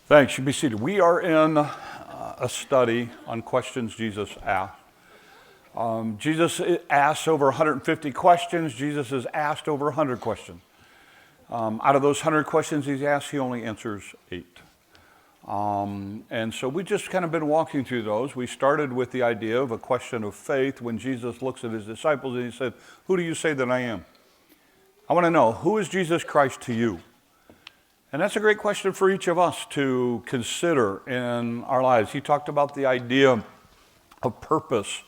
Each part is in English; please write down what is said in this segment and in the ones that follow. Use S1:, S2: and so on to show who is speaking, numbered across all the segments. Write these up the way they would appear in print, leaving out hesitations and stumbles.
S1: Thanks. You be seated. We are in a study on questions Jesus asked. Jesus asked over 150 questions. Jesus has asked over 100 questions. Out of those 100 questions he's asked, he only answers 8. And so we've just kind of been walking through those. We started with the idea of a question of faith when Jesus looks at his disciples and he said, "Who do you say that I am?" I want to know, who is Jesus Christ to you? And that's a great question for each of us to consider in our lives. He talked about the idea of purpose.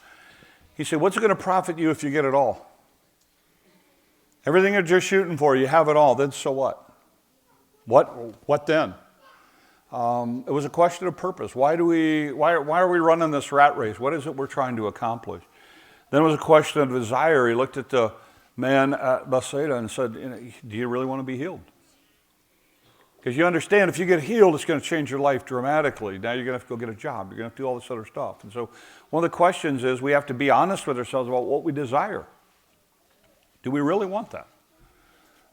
S1: He said, what's it going to profit you if you get it all? Everything that you're shooting for, you have it all, then so what? What then? It was a question of purpose. Why are we running this rat race? What is it we're trying to accomplish? Then it was a question of desire. He looked at the man at Bethsaida and said, do you really want to be healed? Because you understand, if you get healed, it's going to change your life dramatically. Now you're going to have to go get a job. You're going to have to do all this other stuff. And so one of the questions is we have to be honest with ourselves about what we desire. Do we really want that?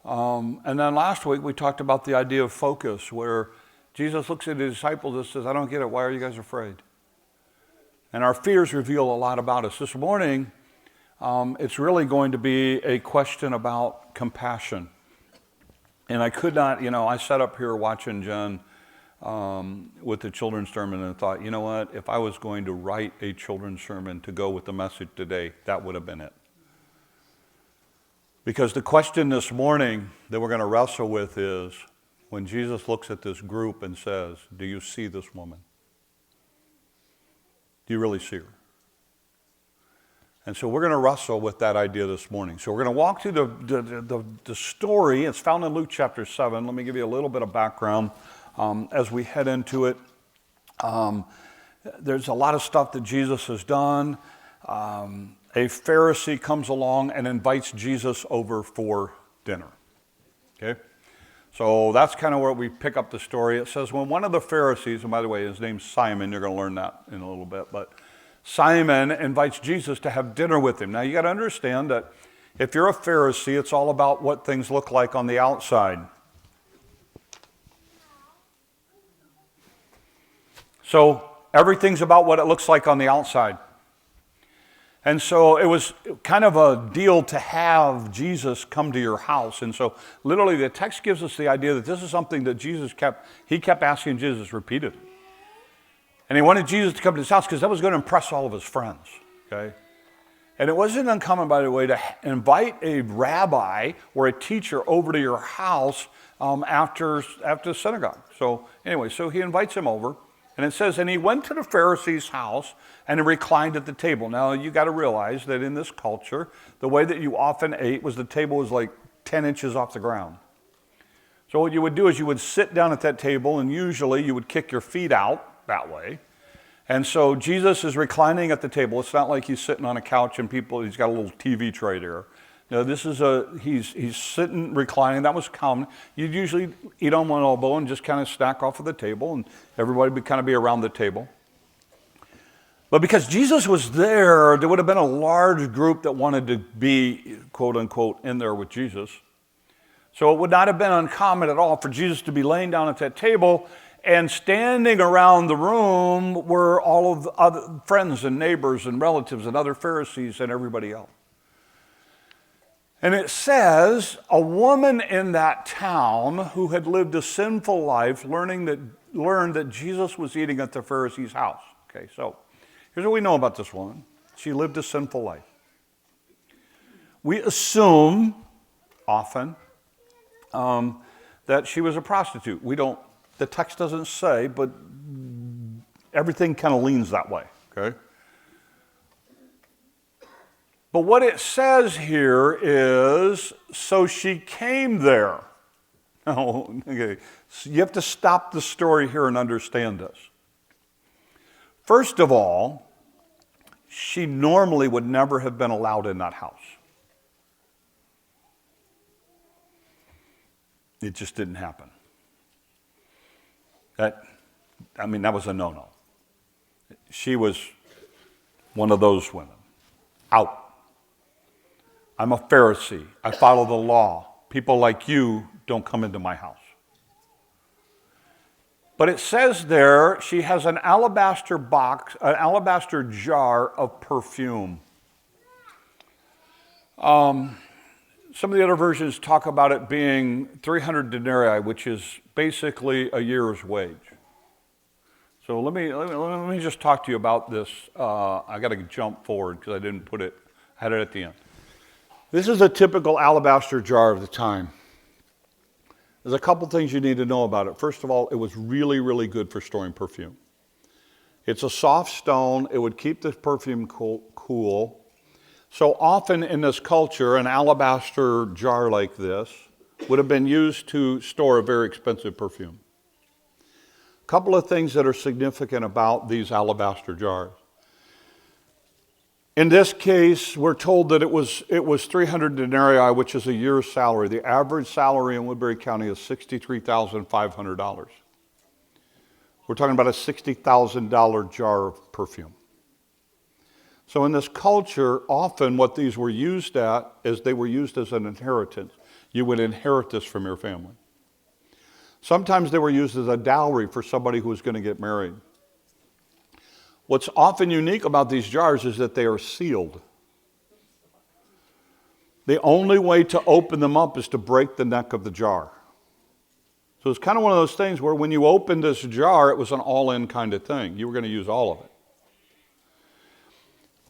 S1: And then last week we talked about the idea of focus, where Jesus looks at his disciples and says, I don't get it. Why are you guys afraid? And our fears reveal a lot about us. This morning, it's really going to be a question about compassion. And I could not, I sat up here watching Jen with the children's sermon and thought, you know what, if I was going to write a children's sermon to go with the message today, that would have been it. Because the question this morning that we're going to wrestle with is, when Jesus looks at this group and says, do you see this woman? Do you really see her? And so we're going to wrestle with that idea this morning. So we're going to walk through the story. It's found in Luke chapter 7. Let me give you a little bit of background as we head into it. There's a lot of stuff that Jesus has done. A Pharisee comes along and invites Jesus over for dinner. Okay? So that's kind of where we pick up the story. It says, when one of the Pharisees, and by the way, his name's Simon, you're going to learn that in a little bit, but Simon invites Jesus to have dinner with him. Now, you got to understand that if you're a Pharisee, it's all about what things look like on the outside. So everything's about what it looks like on the outside. And so it was kind of a deal to have Jesus come to your house. And so literally the text gives us the idea that this is something that he kept asking Jesus repeatedly. And he wanted Jesus to come to his house because that was going to impress all of his friends, okay? And it wasn't uncommon, by the way, to invite a rabbi or a teacher over to your house after the synagogue. So anyway, so he invites him over, and it says, and he went to the Pharisee's house and he reclined at the table. Now, you got to realize that in this culture, the way that you often ate was the table was like 10 inches off the ground. So what you would do is you would sit down at that table, and usually you would kick your feet out that way. And so Jesus is reclining at the table. It's not like he's sitting on a couch and he's got a little TV tray there. No, this is he's sitting, reclining. That was common. You'd usually eat on one elbow and just kind of snack off of the table, and everybody would kind of be around the table. But because Jesus was there would have been a large group that wanted to be, quote unquote, in there with Jesus. So it would not have been uncommon at all for Jesus to be laying down at that table, and standing around the room were all of the other friends and neighbors and relatives and other Pharisees and everybody else. And it says, a woman in that town who had lived a sinful life learned that Jesus was eating at the Pharisee's house. Okay, so here's what we know about this woman. She lived a sinful life. We assume often that she was a prostitute. The text doesn't say, but everything kind of leans that way, okay? But what it says here is, so she came there. Oh, okay. So you have to stop the story here and understand this. First of all, she normally would never have been allowed in that house. It just didn't happen. That was a no-no. She was one of those women. Out. I'm a Pharisee. I follow the law. People like you don't come into my house. But it says there she has an alabaster box, an alabaster jar of perfume. Some of the other versions talk about it being 300 denarii, which is basically a year's wage. So let me just talk to you about this. I got to jump forward because I didn't put it. I had it at the end. This is a typical alabaster jar of the time. There's a couple things you need to know about it. First of all, it was really, really good for storing perfume. It's a soft stone. It would keep the perfume cool. So often in this culture, an alabaster jar like this would have been used to store a very expensive perfume. A couple of things that are significant about these alabaster jars. In this case, we're told that it was 300 denarii, which is a year's salary. The average salary in Woodbury County is $63,500. We're talking about a $60,000 jar of perfume. So in this culture, often what these were used at is they were used as an inheritance. You would inherit this from your family. Sometimes they were used as a dowry for somebody who was going to get married. What's often unique about these jars is that they are sealed. The only way to open them up is to break the neck of the jar. So it's kind of one of those things where when you opened this jar, it was an all-in kind of thing. You were going to use all of it.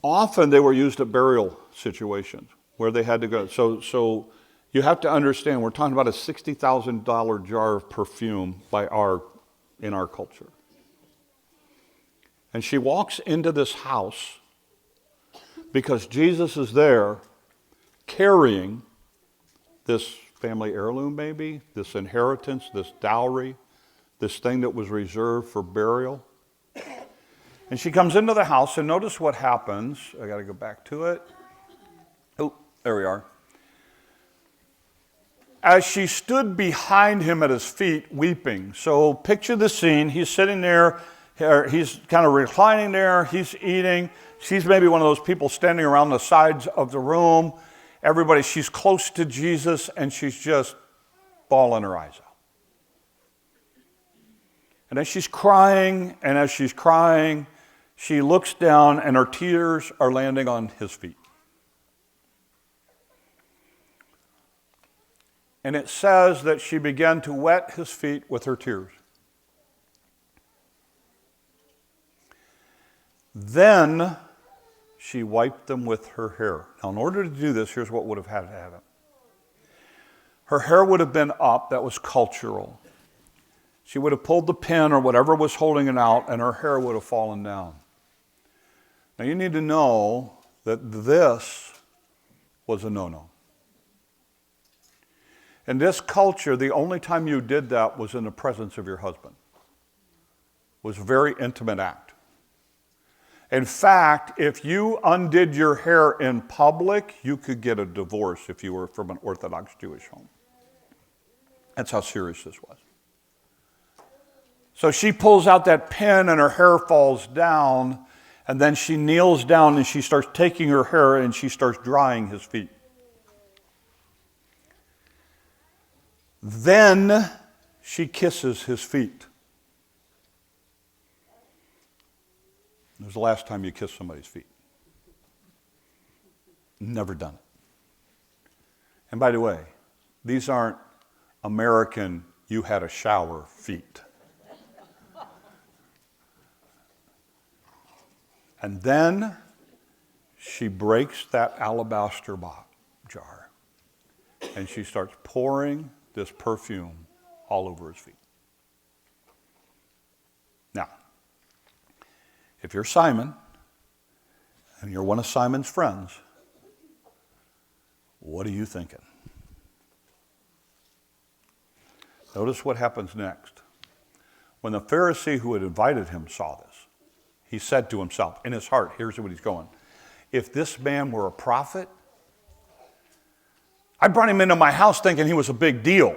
S1: Often they were used at burial situations where they had to go. So you have to understand, we're talking about a $60,000 jar of perfume in our culture. And she walks into this house because Jesus is there carrying this family heirloom, maybe, this inheritance, this dowry, this thing that was reserved for burial. And she comes into the house, and notice what happens. I got to go back to it. Oh, there we are. As she stood behind him at his feet, weeping. So picture the scene. He's sitting there. He's kind of reclining there. He's eating. She's maybe one of those people standing around the sides of the room. She's close to Jesus, and she's just bawling her eyes out. And as she's crying, she looks down, and her tears are landing on his feet. And it says that she began to wet his feet with her tears. Then she wiped them with her hair. Now, in order to do this, here's what would have had to happen. Her hair would have been up. That was cultural. She would have pulled the pin or whatever was holding it out, and her hair would have fallen down. Now, you need to know that this was a no-no. In this culture, the only time you did that was in the presence of your husband. It was a very intimate act. In fact, if you undid your hair in public, you could get a divorce if you were from an Orthodox Jewish home. That's how serious this was. So she pulls out that pin and her hair falls down, and then she kneels down and she starts taking her hair and she starts drying his feet. Then she kisses his feet. It was the last time you kissed somebody's feet. Never done it. And by the way, these aren't American, you had a shower feet. And then she breaks that alabaster jar and she starts pouring this perfume all over his feet. Now, if you're Simon and you're one of Simon's friends, what are you thinking? Notice what happens next. When the Pharisee who had invited him saw this, he said to himself, in his heart, here's what he's going, if this man were a prophet, I brought him into my house thinking he was a big deal.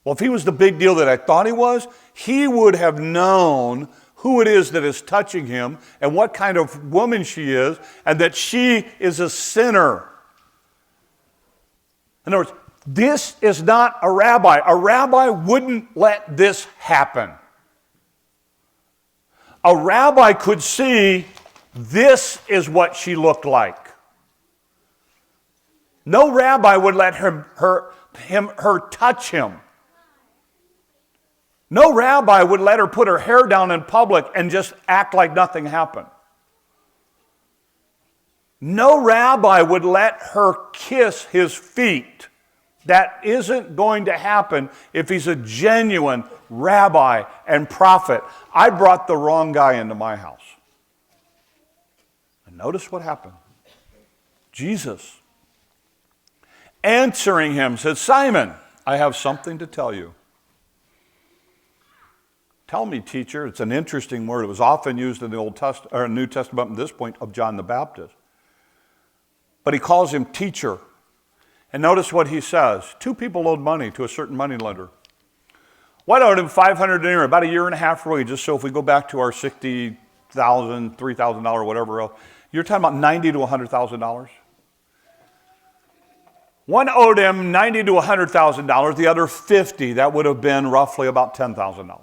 S1: Well, if he was the big deal that I thought he was, he would have known who it is that is touching him and what kind of woman she is, and that she is a sinner. In other words, this is not a rabbi. A rabbi wouldn't let this happen. A rabbi could see this is what she looked like. No rabbi would let her touch him. No rabbi would let her put her hair down in public and just act like nothing happened. No rabbi would let her kiss his feet. That isn't going to happen if he's a genuine rabbi and prophet. I brought the wrong guy into my house. And notice what happened. Jesus, answering him, said, Simon, I have something to tell you. Tell me, teacher. It's an interesting word. It was often used in the New Testament at this point of John the Baptist. But he calls him teacher. And notice what he says. Two people owed money to a certain moneylender. One owed him 500 denarii, about a year and a half wages. So if we go back to our $60,000, $3,000, whatever else, you're talking about $90,000 to $100,000. One owed him $90,000 to $100,000, the other $50,000. That would have been roughly about $10,000.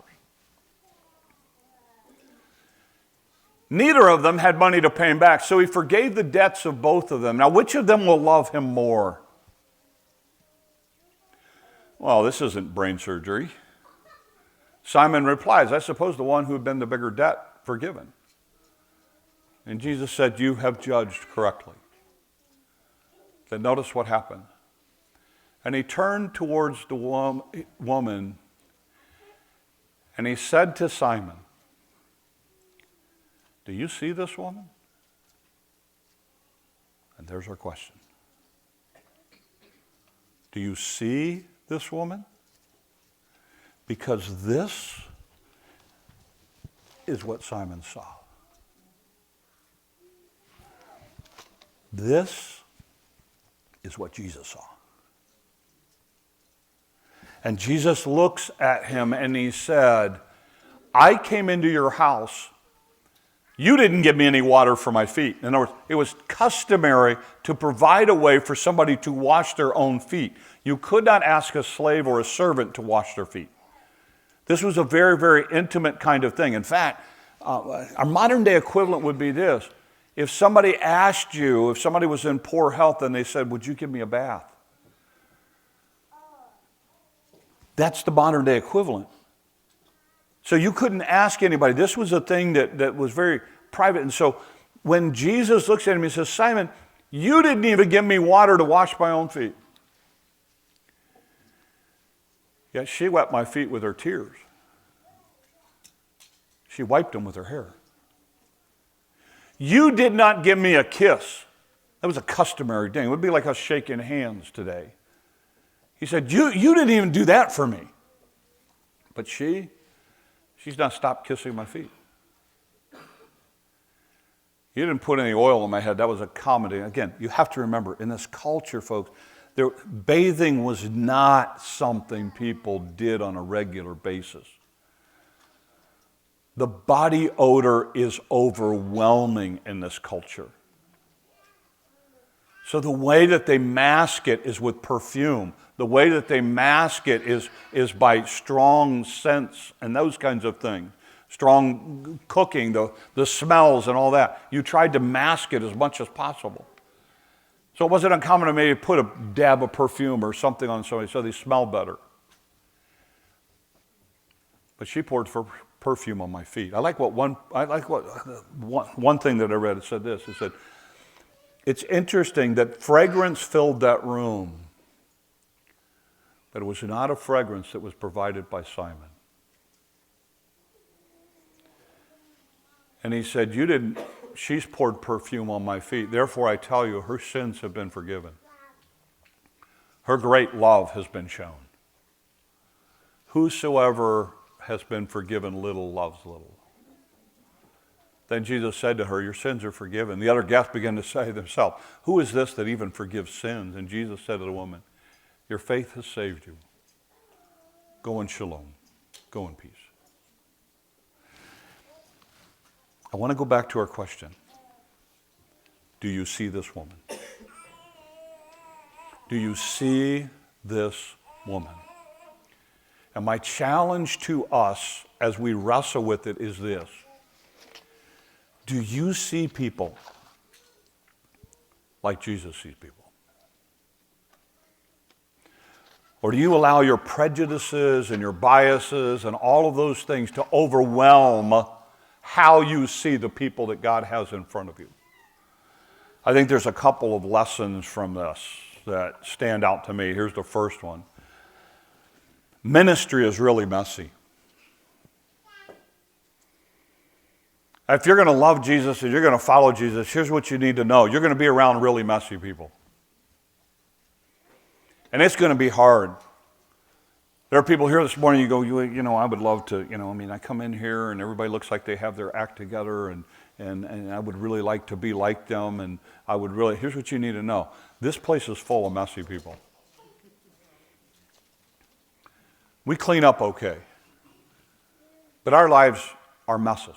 S1: Neither of them had money to pay him back, so he forgave the debts of both of them. Now, which of them will love him more? Well, this isn't brain surgery. Simon replies, I suppose the one who had been the bigger debt forgiven. And Jesus said, you have judged correctly. Then notice what happened. And he turned towards the woman, and he said to Simon, do you see this woman? And there's our question. Do you see this woman? Because this is what Simon saw. This is what Jesus saw. And Jesus looks at him and he said, I came into your house. You didn't give me any water for my feet. In other words, it was customary to provide a way for somebody to wash their own feet. You could not ask a slave or a servant to wash their feet. This was a very, very intimate kind of thing. In fact, our modern day equivalent would be this. If somebody asked you, if somebody was in poor health and they said, would you give me a bath? That's the modern day equivalent. So you couldn't ask anybody. This was a thing that was very private. And so when Jesus looks at him, he says, Simon, you didn't even give me water to wash my own feet. Yet she wet my feet with her tears. She wiped them with her hair. You did not give me a kiss. That was a customary thing. It would be like us shaking hands today. He said, you didn't even do that for me. But she's not stopped kissing my feet. You didn't put any oil on my head. That was a comedy. Again, you have to remember, in this culture, folks, bathing was not something people did on a regular basis. The body odor is overwhelming in this culture. So the way that they mask it is with perfume. The way that they mask it is by strong scents and those kinds of things. Strong cooking, the smells and all that. You tried to mask it as much as possible. So it wasn't uncommon to maybe put a dab of perfume or something on somebody so they smell better. But she poured perfume on my feet. I like what one thing that I read. It said this. It said, it's interesting that fragrance filled that room, but it was not a fragrance that was provided by Simon. And he said, she's poured perfume on my feet. Therefore, I tell you, her sins have been forgiven. Her great love has been shown. Whosoever has been forgiven little loves little. Then Jesus said to her, your sins are forgiven. The other guests began to say to themselves, who is this that even forgives sins? And Jesus said to the woman, your faith has saved you. Go in shalom. Go in peace. I want to go back to our question. Do you see this woman? Do you see this woman? And my challenge to us as we wrestle with it is this. Do you see people like Jesus sees people? Or do you allow your prejudices and your biases and all of those things to overwhelm how you see the people that God has in front of you? I think there's a couple of lessons from this that stand out to me. Here's the first one. Ministry is really messy. If you're going to love Jesus and you're going to follow Jesus, here's what you need to know. You're going to be around really messy people. And it's going to be hard. There are people here this morning, you go, you know, I would love to, I come in here and everybody looks like they have their act together and I would really like to be like them and here's what you need to know. This place is full of messy people. We clean up okay. But our lives are messes.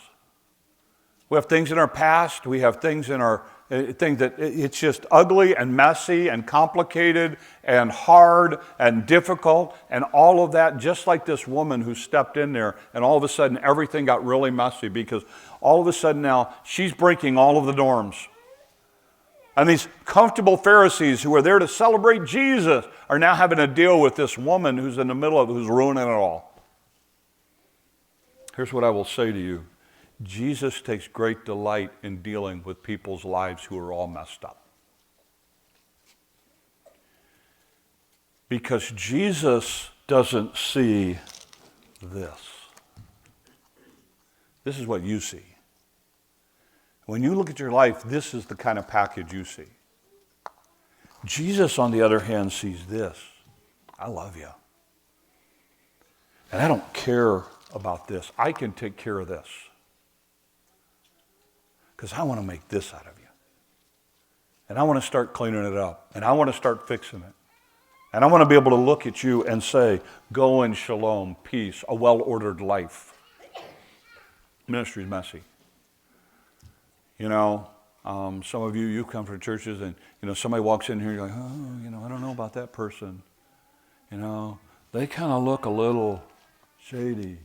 S1: We have things in our past, we have things in our things that it's just ugly and messy and complicated and hard and difficult and all of that, just like this woman who stepped in there and all of a sudden everything got really messy because all of a sudden now she's breaking all of the norms. And these comfortable Pharisees who are there to celebrate Jesus are now having to deal with this woman who's in the middle of it, who's ruining it all. Here's what I will say to you. Jesus takes great delight in dealing with people's lives who are all messed up. Because Jesus doesn't see this. This is what you see. When you look at your life, this is the kind of package you see. Jesus, on the other hand, sees this. I love you. And I don't care about this. I can take care of this. Because I want to make this out of you. And I want to start cleaning it up. And I want to start fixing it. And I want to be able to look at you and say, go in shalom, peace, a well-ordered life. Ministry is messy. Some of you come from churches and, somebody walks in here and you're like, I don't know about that person. They kind of look a little shady.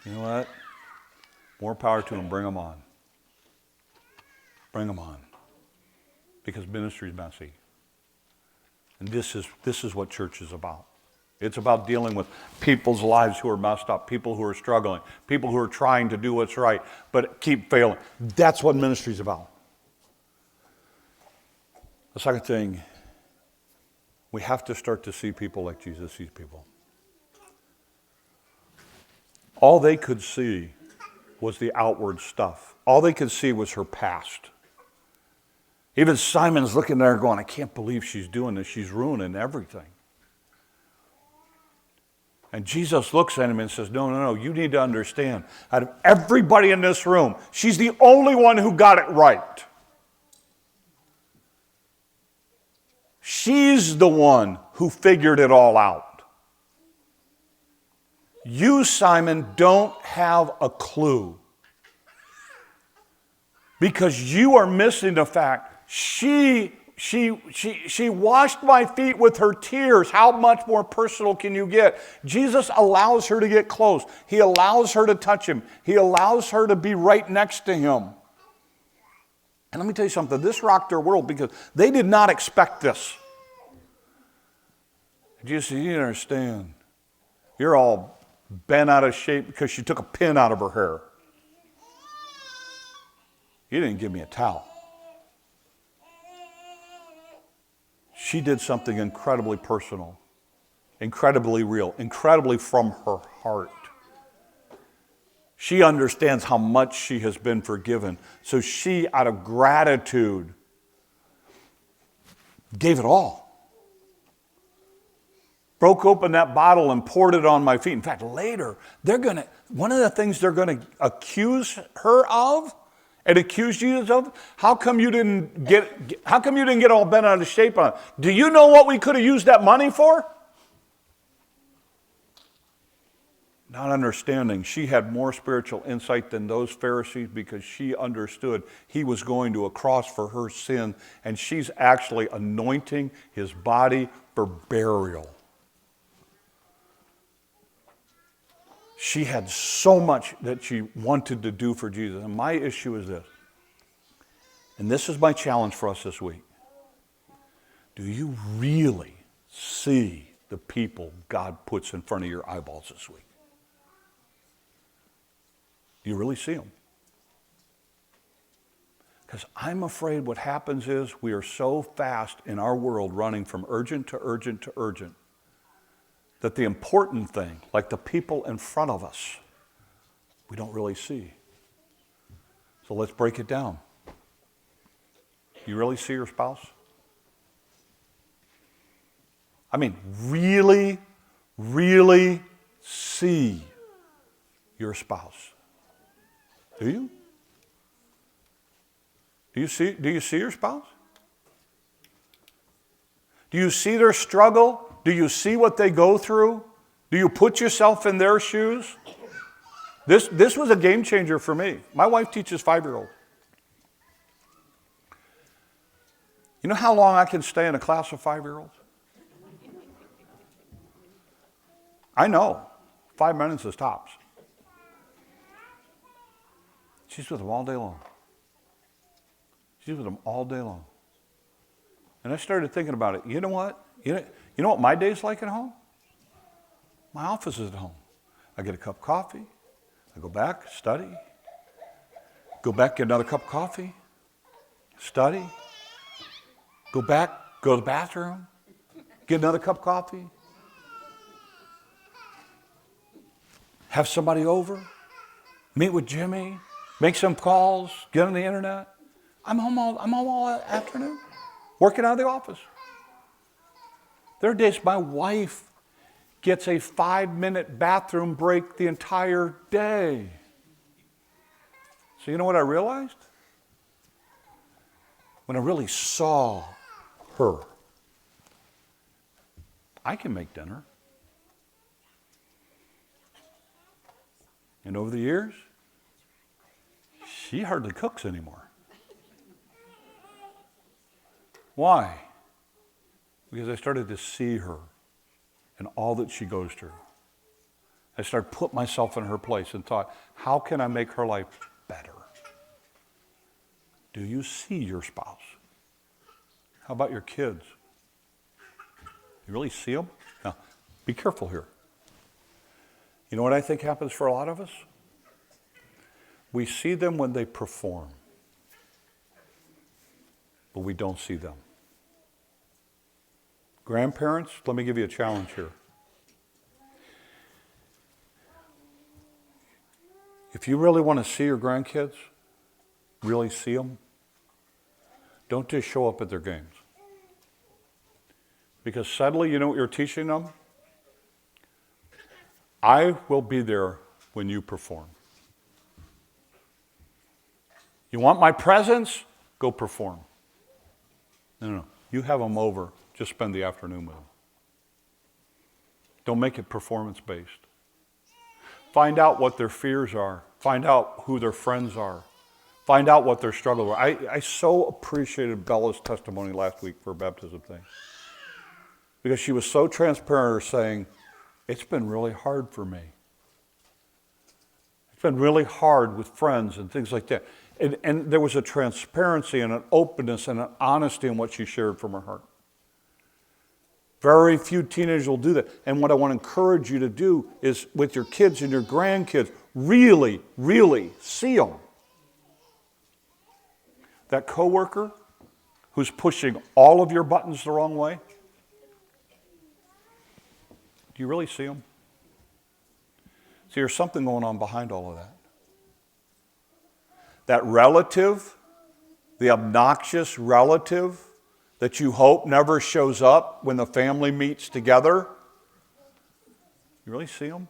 S1: You know what? More power to them. Bring them on. Bring them on. Because ministry is messy. And this is what church is about. It's about dealing with people's lives who are messed up, people who are struggling, people who are trying to do what's right, but keep failing. That's what ministry is about. The second thing, we have to start to see people like Jesus sees people. All they could see was the outward stuff. All they could see was her past. Even Simon's looking there going, I can't believe she's doing this. She's ruining everything. And Jesus looks at him and says, no, you need to understand. Out of everybody in this room, she's the only one who got it right. She's the one who figured it all out. You, Simon, don't have a clue. Because you are missing the fact she washed my feet with her tears. How much more personal can you get? Jesus allows her to get close. He allows her to touch him. He allows her to be right next to him. And let me tell you something. This rocked their world because they did not expect this. Jesus, you didn't understand. You're all bent out of shape because she took a pin out of her hair. You didn't give me a towel. She did something incredibly personal, incredibly real, incredibly from her heart. She understands how much she has been forgiven. So she, out of gratitude, gave it all. Broke open that bottle and poured it on my feet. In fact, later, one of the things they're going to accuse her of and accuse Jesus of, how come you didn't get all bent out of shape on it? Do you know what we could have used that money for? Not understanding, she had more spiritual insight than those Pharisees because she understood he was going to a cross for her sin, and she's actually anointing his body for burial. She had so much that she wanted to do for Jesus. And my issue is this, and this is my challenge for us this week. Do you really see the people God puts in front of your eyeballs this week? Do you really see them? Because I'm afraid what happens is we are so fast in our world running from urgent to urgent to urgent that the important thing, like the people in front of us, we don't really see. So let's break it down. You really see your spouse? I mean, really, really see your spouse. Do you? Do you see your spouse? Do you see their struggle? Do you see what they go through? Do you put yourself in their shoes? This was a game changer for me. My wife teaches 5-year-olds. You know how long I can stay in a class of 5-year-olds? I know. 5 minutes is tops. She's with them all day long. She's with them all day long. And I started thinking about it. You know what? You know what my day's like at home? My office is at home. I get a cup of coffee. I go back, study. Go back, get another cup of coffee. Study. Go back, go to the bathroom. Get another cup of coffee. Have somebody over. Meet with Jimmy. Make some calls. Get on the internet. I'm home all afternoon. Working out of the office. There are days my wife gets a 5-minute bathroom break the entire day. So you know what I realized? When I really saw her, I can make dinner. And over the years, she hardly cooks anymore. Why? Because I started to see her and all that she goes through. I started to put myself in her place and thought, how can I make her life better? Do you see your spouse? How about your kids? You really see them? Now, be careful here. You know what I think happens for a lot of us? We see them when they perform, but we don't see them. Grandparents, let me give you a challenge here. If you really want to see your grandkids, really see them, don't just show up at their games. Because suddenly, you know what you're teaching them? I will be there when you perform. You want my presence? Go perform. No. You have them over. Just spend the afternoon with them. Don't make it performance-based. Find out what their fears are. Find out who their friends are. Find out what their struggles are. I so appreciated Bella's testimony last week for her baptism thing. Because she was so transparent saying, it's been really hard for me. It's been really hard with friends and things like that. And there was a transparency and an openness and an honesty in what she shared from her heart. Very few teenagers will do that. And what I want to encourage you to do is with your kids and your grandkids, really, really see them. That coworker who's pushing all of your buttons the wrong way, do you really see them? See, there's something going on behind all of that. That relative, the obnoxious relative that you hope never shows up when the family meets together, you really see them?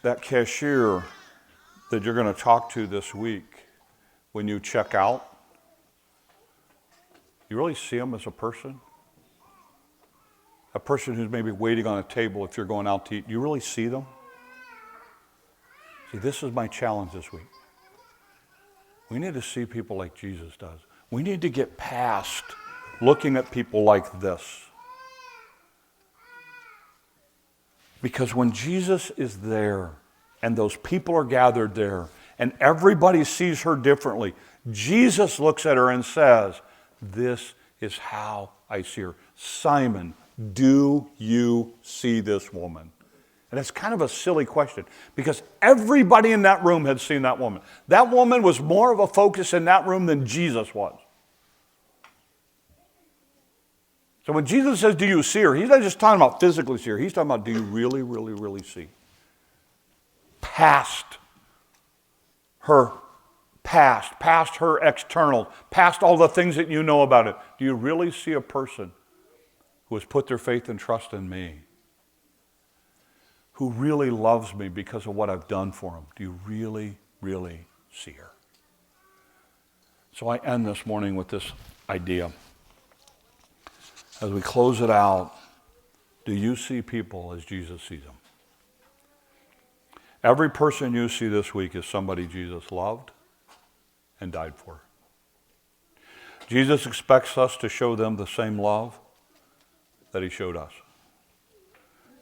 S1: That cashier that you're going to talk to this week when you check out, you really see them as a person? A person who's maybe waiting on a table if you're going out to eat, do you really see them? See, this is my challenge this week. We need to see people like Jesus does. We need to get past looking at people like this. Because when Jesus is there and those people are gathered there and everybody sees her differently, Jesus looks at her and says, this is how I see her. Simon, do you see this woman? And it's kind of a silly question because everybody in that room had seen that woman. That woman was more of a focus in that room than Jesus was. So when Jesus says, do you see her? He's not just talking about physically see her. He's talking about, do you really, really, really see? Past her external, past all the things that you know about it. Do you really see a person who has put their faith and trust in me? Who really loves me because of what I've done for him? Do you really, really see her? So I end this morning with this idea. As we close it out, do you see people as Jesus sees them? Every person you see this week is somebody Jesus loved and died for. Jesus expects us to show them the same love that he showed us.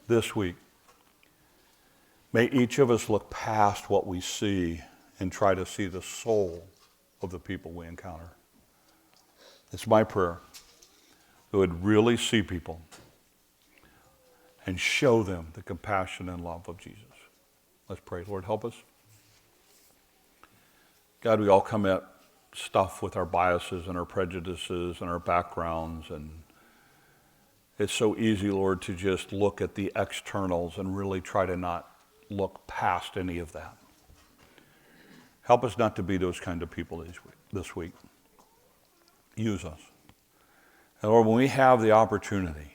S1: This week, may each of us look past what we see and try to see the soul of the people we encounter. It's my prayer that we would really see people and show them the compassion and love of Jesus. Let's pray. Lord, help us. God, we all come at stuff with our biases and our prejudices and our backgrounds, and it's so easy, Lord, to just look at the externals and really try to not look past any of that. Help us not to be those kind of people this week. Use us. And Lord, when we have the opportunity,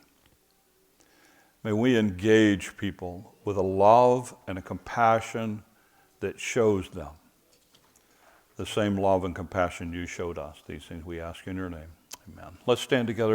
S1: may we engage people with a love and a compassion that shows them the same love and compassion you showed us. These things we ask in your name. Amen. Let's stand together.